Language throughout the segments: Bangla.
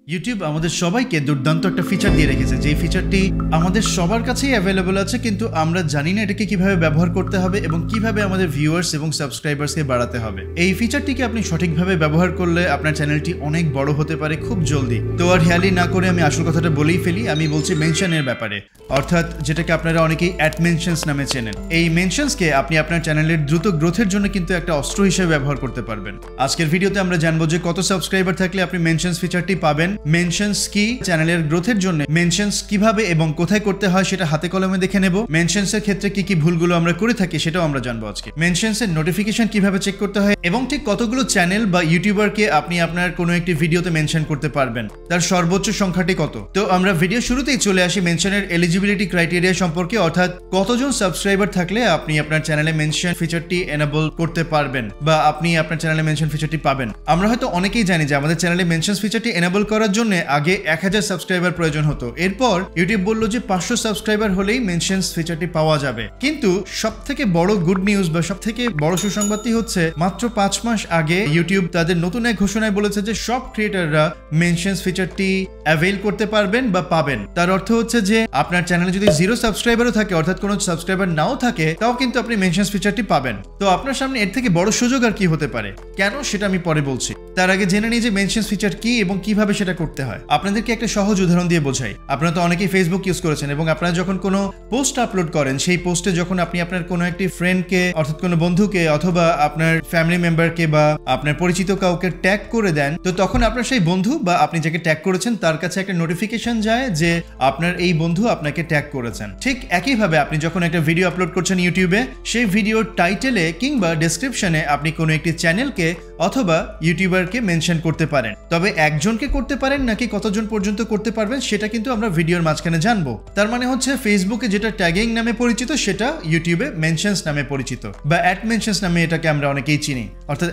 ইউটিউব আমাদের সবাইকে দুর্দান্ত একটা ফিচার দিয়ে রেখেছে, যে ফিচারটি আমাদের সবার কাছেই অ্যাভেলেবল আছে, কিন্তু আমরা জানি না এটাকে কিভাবে ব্যবহার করতে হবে এবং কিভাবে আমাদের ভিউয়ার্স এবং সাবস্ক্রাইবার্সকে বাড়াতে হবে। এই ফিচারটিকে আপনি সঠিকভাবে ব্যবহার করলে আপনার চ্যানেলটি অনেক বড় হতে পারে খুব জলদি। তো আর হেয়ালি না করে আমি আসল কথাটা বলেই ফেলি। আমি বলছি মেনশনের ব্যাপারে, অর্থাৎ যেটাকে আপনারা অনেকেই অ্যাড মেনশনস নামে চেনেন। এই মেনশনসকে আপনি আপনার চ্যানেলের দ্রুত গ্রোথের জন্য কিন্তু একটা অস্ত্র হিসেবে ব্যবহার করতে পারবেন। আজকের ভিডিওতে আমরা জানবো যে কত সাবস্ক্রাইবার থাকলে আপনি মেনশনস ফিচারটি পাবেন, মেনশনস কি, চ্যানেলের গ্রোথের জন্য মেনশনস কিভাবে এবং কোথায় করতে হয় সেটা হাতে কলমে দেখে নেব। মেনশনস এর ক্ষেত্রে কি কি ভুলগুলো আমরা করে থাকি সেটাও আমরা জানবো আজকে। মেনশনস এর নোটিফিকেশন কিভাবে চেক করতে হয় এবং ঠিক কতগুলো চ্যানেল বা ইউটিউবারকে আপনি আপনার কোনো একটি ভিডিওতে মেনশন করতে পারবেন, তার সর্বোচ্চ সংখ্যাটি কত। তো আমরা ভিডিও শুরুতেই চলে আসি মেনশনের এলিজিবিলিটি ক্রাইটেরিয়া সম্পর্কে, অর্থাৎ কতজন সাবস্ক্রাইবার থাকলে আপনি আপনার চ্যানেলে মেনশন ফিচারটি এনেবল করতে পারবেন বা আপনি আপনার চ্যানেলে মেনশন ফিচারটি পাবেন। আমরা হয়তো অনেকেই জানি যে আমাদের চ্যানেলে মেনশন ফিচারটি এনেবল করার জন্য আগে 1000 সাবস্ক্রাইবার প্রয়োজন হতো। এরপর ইউটিউব বলল যে 500 সাবস্ক্রাইবার হলেই মেনশনস ফিচারটি পাওয়া যাবে। কিন্তু সবথেকে বড় গুড নিউজ বা সবথেকে বড় সুসংবাদটি হচ্ছে মাত্র 5 মাস আগে ইউটিউব তাদের নতুন এক ঘোষণায় বলেছে যে সব ক্রিয়েটররা মেনশনস ফিচারটি অ্যাভেইল করতে পারবেন বা পাবেন। তার অর্থ হচ্ছে যে আপনার চ্যানেলে যদি 0 সাবস্ক্রাইবারও থাকে, অর্থাৎ কোনো সাবস্ক্রাইবার নাও থাকে, তাও কিন্তু আপনি মেনশনস ফিচারটি পাবেন। তো আপনার সামনে এর থেকে বড় সুযোগ আর কি হতে পারে, কেন সেটা আমি পরে বলছি। তার আগে জেনে নিই যে মেনশনস ফিচার কি এবং কিভাবে সেটা করতে হয়। আপনাদেরকে একটা সহজ উদাহরণ দিয়ে বোঝাই। আপনারা তো অনেকেই ফেসবুক ইউজ করেছেন এবং আপনারা যখন কোনো পোস্ট আপলোড করেন, সেই পোস্টে যখন আপনি আপনার কোনো একটি ফ্রেন্ডকে, অর্থাৎ কোনো বন্ধুকে অথবা আপনার ফ্যামিলি মেম্বারকে বা আপনার পরিচিত কাউকে ট্যাগ করে দেন, তো তখন আপনার সেই বন্ধু বা আপনি যাকে ট্যাগ করেছেন তার কাছে একটা নোটিফিকেশন যায় যে আপনার এই বন্ধু আপনাকে ট্যাগ করেছেন। ঠিক একইভাবে আপনি যখন একটা ভিডিও আপলোড করছেন ইউটিউবে, সেই ভিডিওর টাইটেলে কিংবা ডেসক্রিপশনে আপনি কোনো একটি চ্যানেলকে অথবা ইউটিউবারকে মেনশন করতে পারেন। তবে একজনকে করতে পারেন নাকি কতজন পর্যন্ত করতে পারবেন সেটা কিন্তু আমরা ভিডিওর মাঝখানে জানবো। তার মানে হচ্ছে ফেসবুকে যেটা ট্যাগিং নামে পরিচিত সেটা ইউটিউবে মেনশনস নামে পরিচিত, বা অ্যাড মেনশনস নামে এটাকে আমরা অনেকেই চিনি, অর্থাৎ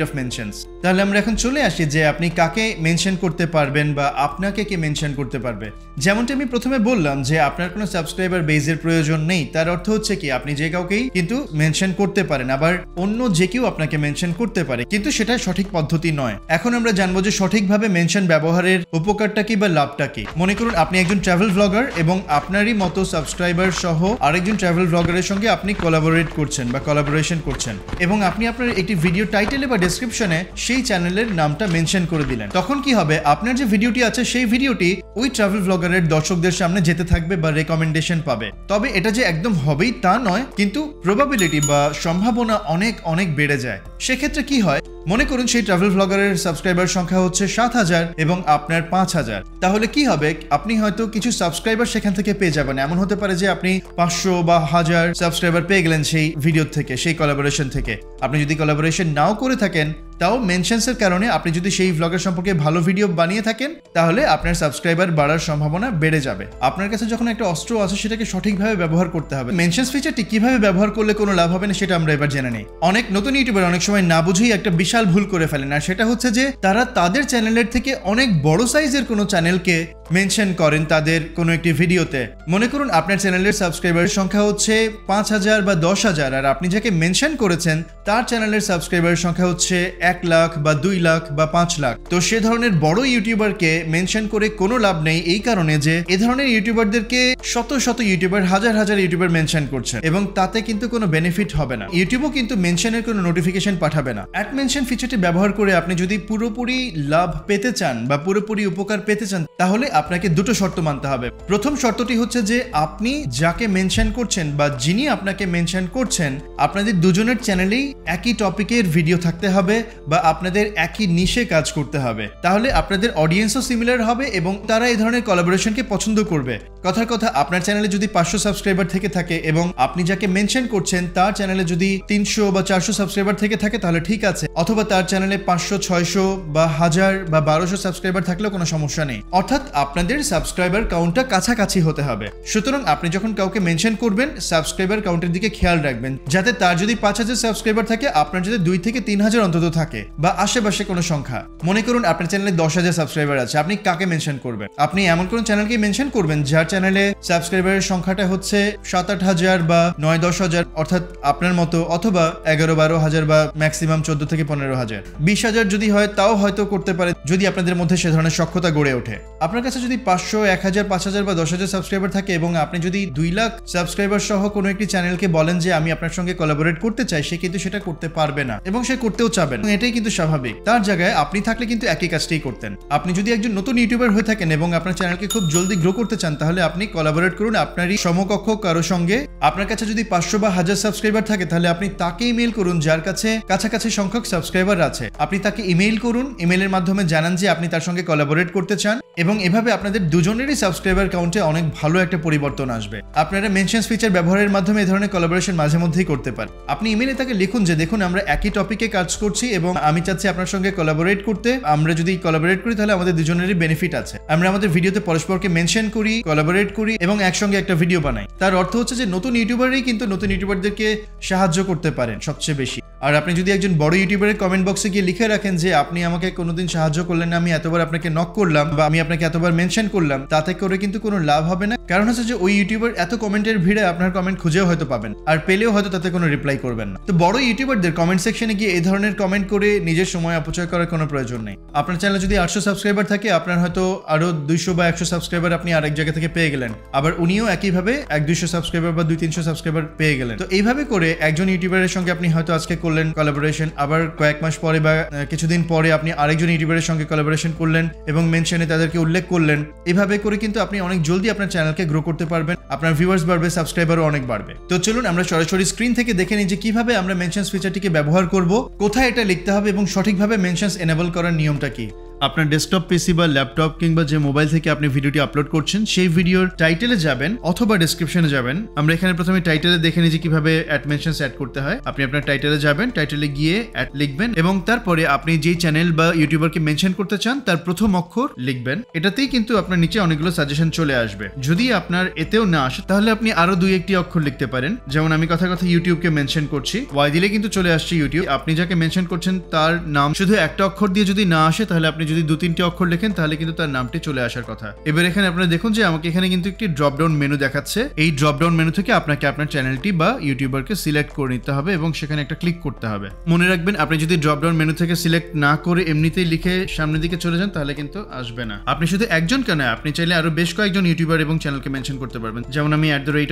@অফ মেনশনস। তাহলে আমরা এখন চলে আসি যে আপনি কাকে মেনশন করতে পারবেন বা আপনাকে কে মেনশন করতে পারবে। যেমনটা আমি প্রথমে বললাম যে আপনার কোনো সাবস্ক্রাইবার বেজের প্রয়োজন নেই, তার অর্থ হচ্ছে কি আপনি যে কাউকেই কিন্তু মেনশন করতে পারেন, আবার অন্য যে কেউ আপনাকে মেনশন করতে পারে, কিন্তু সেটা সঠিক পদ্ধতি নয়। এখন আমরা জানবো যে সঠিকভাবে মেনশন ব্যবহারের উপকারটা কি বা লাভটা কি। মনে করুন আপনি একজন ট্রাভেল ব্লগার এবং আপনারই মতো সাবস্ক্রাইবার সহ আরেকজন ট্রাভেল ব্লগারের সঙ্গে আপনি কোলাবোরেট করছেন বা কোলাবোরেশন করছেন এবং আপনি আপনার একটি ভিডিও টাইটেলে বা ডেসক্রিপশনে সেই চ্যানেলের নামটা মেনশন করে দিলেন। তখন কি হবে, আপনার যে ভিডিওটি আছে সেই ভিডিওটি ওই ট্রাভেল ব্লগারের দর্শকদের সামনে যেতে থাকবে বা রেকমেন্ডেশন পাবে। তবে এটা যে একদম হবেই তা নয়, কিন্তু প্রবাবিলিটি বা সম্ভাবনা অনেক অনেক বেড়ে যায়। সেক্ষেত্রে কি হয়, মনে করুন সেই ট্রাভেল ব্লগারের সাবস্ক্রাইবার সংখ্যা হচ্ছে 7000 এবং আপনার 5000। তাহলে কি হবে, আপনি হয়তো কিছু সাবস্ক্রাইবার সেখান থেকে পেয়ে যাবেন। এমন হতে পারে যে আপনি 500 বা 1000 সাবস্ক্রাইবার পেয়ে গেলেন সেই ভিডিও থেকে, সেই কোলাবোরেশন থেকে। আপনি যদি কোলাবোরেশন নাও করে থাকেন, তাও মেনশনসের কারণে আপনি যদি সেই ব্লগার সম্পর্কে ভালো ভিডিও বানিয়ে থাকেন, তাহলে আপনার সাবস্ক্রাইবার বাড়ার সম্ভাবনা বেড়ে যাবে। আপনার কাছে যখন একটা অস্ত্র আছে সেটাকে সঠিকভাবে ব্যবহার করতে হবে। মেনশনস ফিচারটি কিভাবে ব্যবহার করলে কোনো লাভ হবে না সেটা আমরা এবার জেনে নিই। অনেক নতুন ইউটিউবার অনেক সময় না বুঝেই একটা বিশাল ভুল করে ফেলেন, আর সেটা হচ্ছে যে তারা তাদের চ্যানেলের থেকে অনেক বড় সাইজের কোনো চ্যানেলকে মেনশন করেন তাদের কোনো একটি ভিডিওতে। মনে করুন আপনার চ্যানেলের সাবস্ক্রাইবারের সংখ্যা হচ্ছে 5000 বা 10000, আর আপনি যাকে মেনশন করেছেন তার চ্যানেলের সাবস্ক্রাইবারের সংখ্যা হচ্ছে 1 লাখ বা 2 লাখ বা 5 লাখ। তো সে ধরনের বড় ইউটিউবারকে মেনশন করে কোনো লাভ নেই, এই কারণে যে এ ধরনের ইউটিউবারদেরকে শত শত ইউটিউবার, হাজার হাজার ইউটিউবার মেনশন করছেন এবং তাতে কিন্তু কোনো বেনিফিট হবে না। ইউটিউবও কিন্তু মেনশনের কোনো নোটিফিকেশন পাঠাবে না। অ্যাড মেনশন ফিচারটি ব্যবহার করে আপনি যদি পুরোপুরি লাভ পেতে চান বা পুরোপুরি উপকার পেতে চান, তাহলে আপনাকে দুটো শর্ত মানতে হবে। প্রথম শর্তটি হচ্ছে যে আপনি যাকে মেনশন করছেন বা যিনি আপনাকে মেনশন করছেন, আপনাদের দুজনের চ্যানেলেই একই টপিকের ভিডিও থাকতে হবে বা আপনাদের একই নিশে কাজ করতে হবে। তাহলে আপনাদের অডিয়েন্সও সিমিলার হবে এবং তারা এই ধরনের কোলাবোরেশনকে পছন্দ করবে। কথার কথা, আপনার চ্যানেলে যদি 500 সাবস্ক্রাইবার থেকে থাকে এবং আপনি যাকে মেনশন করছেন তার চ্যানেলে যদি 300 বা 400 সাবস্ক্রাইবার থেকে থাকে তাহলে ঠিক আছে, অথবা তার চ্যানেলে 500, 600 বা 1000 বা 1200 সাবস্ক্রাইবার থাকলেও কোনো সমস্যা নেই। অর্থাৎ আপনাদের সাবস্ক্রাইবার কাউন্টটা কাছাকাছি হতে হবে। সুতরাং আপনি যখন কাউকে মেনশন করবেন, সাবস্ক্রাইবার কাউন্টের দিকে খেয়াল রাখবেন যাতে তার যদি 5000 সাবস্ক্রাইবার থাকে, আপনার যদি 2 থেকে 3000 অন্তত থাকে। থাকে বা আশেপাশে কোনো সংখ্যা, মনে করুন আপনার চ্যানেলে 10,000 সাবস্ক্রাইবার আছে, আপনি কাকে মেনশন করবেন? আপনি এমন কোন চ্যানেলকে মেনশন করবেন যার চ্যানেলে সাবস্ক্রাইবারের সংখ্যাটা হচ্ছে 7-8 হাজার বা 9-10 হাজার, অর্থাৎ আপনার মতো, অথবা 11-12 হাজার বা ম্যাক্সিমাম 14 থেকে 15 হাজার। 20 হাজার যদি হয় তাও হয়তো করতে পারে, যদি আপনাদের মধ্যে সে ধরনের সক্ষমতা গড়ে ওঠে। আপনার কাছে যদি 500, 1000, 5000 বা 10,000 সাবস্ক্রাইবার থাকে এবং আপনি যদি 2 লাখ সাবস্ক্রাইবার সহ কোনো একটি চ্যানেলকে বলেন যে আমি আপনার সঙ্গে কোলাবোরেট করতে চাই, সে কিন্তু সেটা করতে পারবে না এবং সে করতেও চাবেন, এটাই কিন্তু স্বাভাবিক। তার জায়গায় আপনি থাকলে কিন্তু একই কাজটাই করতেন। আপনি যদি একজন নতুন ইউটিউবার হয়ে থাকেন এবং আপনার চ্যানেলকে খুব জলদি গ্রো করতে চান, তাহলে আপনি কোলাবোরেট করুন আপনারই সমকক্ষ কারো সঙ্গে। আপনার কাছে যদি 500 বা 1000 সাবস্ক্রাইবার থাকে, তাহলে আপনি তাকে ইমেল করুন যার কাছে কাছাকাছি সংখ্যক সাবস্ক্রাইবার আছে। আপনি তাকে ইমেল করুন, ইমেলের মাধ্যমে জানান যে আপনি তার সঙ্গে কোলাবোরেট করতে চান, এবং এভাবে আপনাদের দুজনেরই সাবস্ক্রাইবার কাউন্টে অনেক ভালো একটা পরিবর্তন আসবে। আপনারা মেনশনস ফিচার ব্যবহারের মাধ্যমে এই ধরনের কোলাবোরেশন মাঝে মধ্যেই করতে পারেন। আপনি ইমেলে তাকে লিখুন যে দেখুন আমরা একই টপিকে কাজ করছি এবং আমি চাচ্ছি আপনার সঙ্গে কোলাবোরেট করতে। আমরা যদি কোলাবোরেট করি তাহলে আমাদের দুজনেরই বেনিফিট আছে। আমরা আমাদের ভিডিওতে পরস্পরকে মেনশন করি, কোলাবোরেট করি এবং একসঙ্গে একটা ভিডিও বানাই। তার অর্থ হচ্ছে যে নতুন ইউটিউবারই কিন্তু নতুন ইউটিউবারদেরকে সাহায্য করতে পারেন সবচেয়ে বেশি। আর আপনি যদি একজন বড় ইউটিউবারের কমেন্ট বক্সে গিয়ে লিখে রাখেন যে আপনি আমাকে কোনোদিন সাহায্য করলেন না, আমি এতবার আপনাকে নক করলাম বা আমি আপনাকে এতবার মেনশন করলাম, তাতে করে কিন্তু কোনো লাভ হবে না। কারণ হচ্ছে যে ওই ইউটিউবার এত কমেন্টের ভিড়ে আপনার কমেন্ট খুঁজেও হয়তো পাবেন, আর পেলেও হয়তো তাতে কোনো রিপ্লাই করবেন না। তো বড় ইউটিউবারদের কমেন্ট সেকশনে গিয়ে এই ধরনের কমেন্ট করে নিজের সময় অপচয় করার কোনো প্রয়োজন নেই। আপনার চ্যানেলে যদি 800 সাবস্ক্রাইবার থাকে, আপনার হয়তো আরো 200 বা 100 সাবস্ক্রাইবার আপনি আরেক জায়গা থেকে পেয়ে গেলেন, আবার উনিও একইভাবে 100-200 সাবস্ক্রাইবার বা 200-300 সাবস্ক্রাইবার পেয়ে গেলেন। তো এইভাবে করে একজন ইউটিউবারের সঙ্গে আপনি হয়তো আজকে করলেন কোলাবোরেশন, আবার কয়েক মাস পরে বা কিছুদিন পরে আপনি আরেকজন ইউটিউবারের সঙ্গে কোলাবোরেশন করলেন এবং মেনশনে তাদেরকে উল্লেখ করলেন। এভাবে করে কিন্তু আপনি অনেক জলদি আপনার চ্যানেলকে গ্রো করতে পারবেন, আপনার ভিউয়ার্স বাড়বে, সাবস্ক্রাইবারও অনেক বাড়বে। তো চলুন আমরা সরাসরি স্ক্রিন থেকে দেখে নিই যে কিভাবে আমরা মেনশনস ফিচারটিকে ব্যবহার করব, কোথায় এটা লিখতে হবে এবং সঠিকভাবে মেনশনস এনেবল করার নিয়মটা কি। আপনার ডেস্কটপ পিসি বা ল্যাপটপ কিংবা যে মোবাইল থেকে আপনি ভিডিওটি আপলোড করছেন সেই ভিডিওর টাইটেলে যাবেন অথবা ডেসক্রিপশনে যাবেন। আমরা এখানে প্রথমে টাইটেলে দেখে নিই যে কিভাবে অ্যাড মেনশনস অ্যাড করতে হয়। আপনি আপনার টাইটেলে যাবেন, টাইটেলে গিয়ে অ্যাড লিখবেন এবং তারপরে আপনি যেই চ্যানেল বা ইউটিউবারকে মেনশন করতে চান তার প্রথম অক্ষর লিখবেন। এটাতেই কিন্তু আপনার নিচে অনেকগুলো সাজেশন চলে আসবে। যদি আপনার এতেও না আসে তাহলে আপনি আরো 2-1টি অক্ষর লিখতে পারেন। যেমন আমি কথা ইউটিউবকে মেনশন করছি, ওয়াই দিলে কিন্তু চলে আসছে ইউটিউব। আপনি যাকে মেনশন করছেন তার নাম শুধু একটা অক্ষর দিয়ে যদি না আসে, তাহলে আপনি যদি 2-3টি অক্ষর লেখেন তাহলে কিন্তু তার নামটি চলে আসার কথা। এবার এখানে আপনারা দেখুন যে আমাকে এখানে কিন্তু একটি ড্রপ ডাউন মেনু দেখাচ্ছে। এই ড্রপ ডাউন মেনু থেকে আপনাকে আপনার চ্যানেলটি বা ইউটিউবারকে সিলেক্ট করে নিতে হবে এবং সেখানে একটা ক্লিক করতে হবে। মনে রাখবেন, আপনি যদি ড্রপ ডাউন মেনু থেকে সিলেক্ট না করে এমনিতেই লিখে সামনের দিকে চলে যান তাহলে কিন্তু আসবে না। আপনি শুধু একজন কেন, আপনি চাইলে আরো বেশ কয়েকজন ইউটিউবার এবং চ্যানেলকে মেনশন করতে পারবেন। যেমন আমি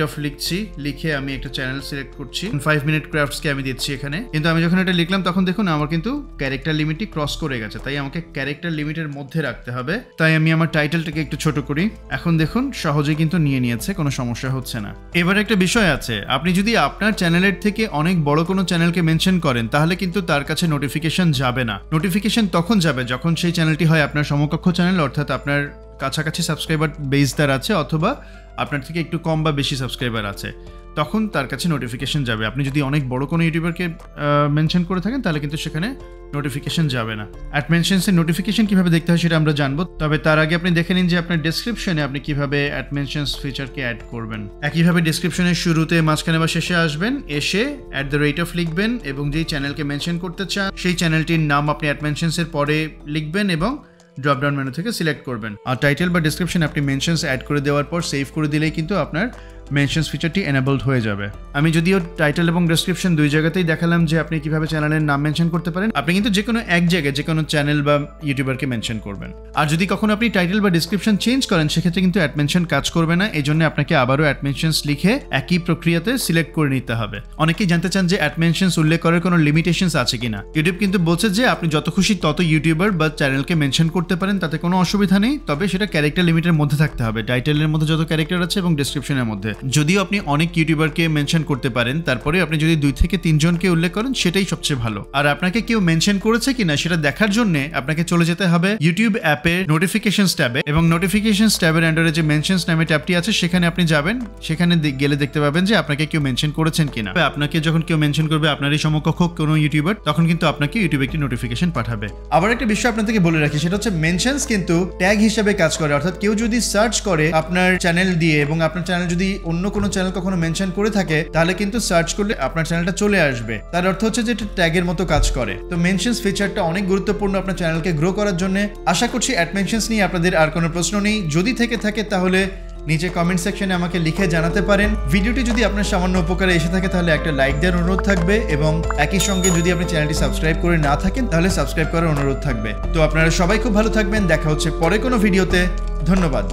@of লিখছি, লিখে আমি একটা চ্যানেল সিলেক্ট করছি, 5 মিনিট ক্রাফটসকে আমি দিচ্ছি এখানে। কিন্তু আমি যখন এটা লিখলাম তখন দেখুন আমার কিন্তু ক্যারেক্টার লিমিটটি ক্রস করে গেছে, তাই আমাকে ক্যারেক্টার লিমিটের মধ্যে রাখতে হবে। তাই আমি আমার টাইটেলটাকে একটু ছোট করি। এখন দেখুন সহজে কিন্তু নিয়ে নিয়েছে, কোনো সমস্যা হচ্ছে না। এবার একটা বিষয় আছে, আপনি যদি আপনার চ্যানেলের থেকে অনেক বড় কোনো চ্যানেলকে মেনশন করেন তাহলে কিন্তু তার কাছে নোটিফিকেশন যাবে না। নোটিফিকেশন তখন যাবে যখন সেই চ্যানেলটি হয় আপনার সমকক্ষ চ্যানেল, অর্থাৎ আপনার কাছাকাছি সাবস্ক্রাইবার বেস তার আছে অথবা আপনার থেকে একটু কম বা বেশি সাবস্ক্রাইবার আছে, তখন তার কাছে নোটিফিকেশন যাবে। আপনি যদি অনেক বড় কোনো ইউটিউবারকে মেনশন করে থাকেন তাহলে কিন্তু সেখানে নোটিফিকেশন যাবে না। অ্যাড মেনশনসের নোটিফিকেশন কিভাবে দেখতে হয় সেটা আমরা জানবো, তবে তার আগে আপনি দেখে নিন যে আপনার ডেসক্রিপশনে আপনি কিভাবে অ্যাড মেনশনস ফিচারকে অ্যাড করবেন। একইভাবে ডেসক্রিপশনের শুরুতে, মাঝখানে বা শেষে আসবেন, এসে @of লিখবেন এবং যেই চ্যানেলকে মেনশন করতে চান সেই চ্যানেলটির নাম আপনি অ্যাড মেনশনসের পরে লিখবেন এবং ড্রপ ডাউন মেনু থেকে সিলেক্ট করবেন। আর টাইটেল বা ডেসক্রিপশনে আপনি মেনশনস অ্যাড করে দেওয়ার পর সেভ করে দিলেই কিন্তু আপনার মেনশনস ফিচারটি এনেবলড হয়ে যাবে। আমি যদিও টাইটেল এবং ডেসক্রিপশন দুই জায়গাতেই দেখালাম যে আপনি কিভাবে চ্যানেলের নাম মেনশন করতে পারেন। আপনি কিন্তু যে কোনো এক জায়গায় যে কোনো চ্যানেল বা ইউটিউবারকে মেনশন করবেন। আর যদি কখনো আপনি টাইটেল বা ডেসক্রিপশন চেঞ্জ করেন সেক্ষেত্রে কিন্তু অ্যাড মেনশন কাজ করবে না। এই জন্য আপনাকে আবারও অ্যাড মেনশনস লিখে একই প্রক্রিয়াতে সিলেক্ট করে নিতে হবে। অনেকেই জানতে চান যে অ্যাড মেনশনস উল্লেখ করার কোনো লিমিটেশনস আছে কিনা। ইউটিউব কিন্তু বলছে যে আপনি যত খুশি তত ইউটিউবার বা চ্যানেলকে মেনশন করতে পারেন, তাতে কোনো অসুবিধা নেই, তবে সেটা ক্যারেক্টার লিমিটের মধ্যে থাকতে হবে, টাইটেলের মধ্যে যত ক্যারেক্টার আছে এবং ডেসক্রিপশনের মধ্যে। যদিও আপনি অনেক ইউটিউবারকে মেনশন করতে পারেন, তারপরে আপনি যদি 2 থেকে 3 জনকে উল্লেখ করেন সেটাই সবচেয়ে ভালো। আর আপনাকে কেউ মেনশন করেছে কিনা সেটা দেখার জন্য আপনাকে চলে যেতে হবে ইউটিউব অ্যাপের নোটিফিকেশনস ট্যাবে এবং নোটিফিকেশনস ট্যাবের আন্ডারে যে মেনশনস নামে ট্যাবটি আছে সেখানে আপনি যাবেন। সেখানে গেলে দেখতে পাবেন যে আপনাকে কেউ মেনশন করেছেন কিনা। আপনাকে যখন কেউ মেনশন করবে আপনারই সমকক্ষ কোনো ইউটিউবার, তখন কিন্তু আপনাকে ইউটিউব একটি নোটিফিকেশন পাঠাবে। আবার একটা বিষয় আপনাদেরকে বলে রাখি, সেটা হচ্ছে মেনশনস কিন্তু ট্যাগ হিসেবে কাজ করে। অর্থাৎ কেউ যদি সার্চ করে আপনার চ্যানেল দিয়ে এবং আপনার চ্যানেল যদি অন্য কোনো চ্যানেল কখনো মেনশন করে থাকে তাহলে কিন্তু সার্চ করলে আপনার চ্যানেলটা চলে আসবে। তার অর্থ হচ্ছে যে এটা ট্যাগের মতো কাজ করে। তো মেনশনস ফিচারটা অনেক গুরুত্বপূর্ণ আপনার চ্যানেলকে গ্রো করার জন্য। আশা করছি অ্যাড মেনশনস নিয়ে আপনাদের আর কোনো প্রশ্ন নেই। যদি থেকে থাকে তাহলে নিচে কমেন্ট সেকশনে আমাকে লিখে জানাতে পারেন। ভিডিওটি যদি আপনার সামান্য উপকারে এসে থাকে তাহলে একটা লাইক দেওয়ার অনুরোধ থাকবে, এবং একই সঙ্গে যদি আপনি চ্যানেলটি সাবস্ক্রাইব করে না থাকেন তাহলে সাবস্ক্রাইব করার অনুরোধ থাকবে। তো আপনারা সবাই খুব ভালো থাকবেন, দেখা হচ্ছে পরে কোনো ভিডিওতে। ধন্যবাদ।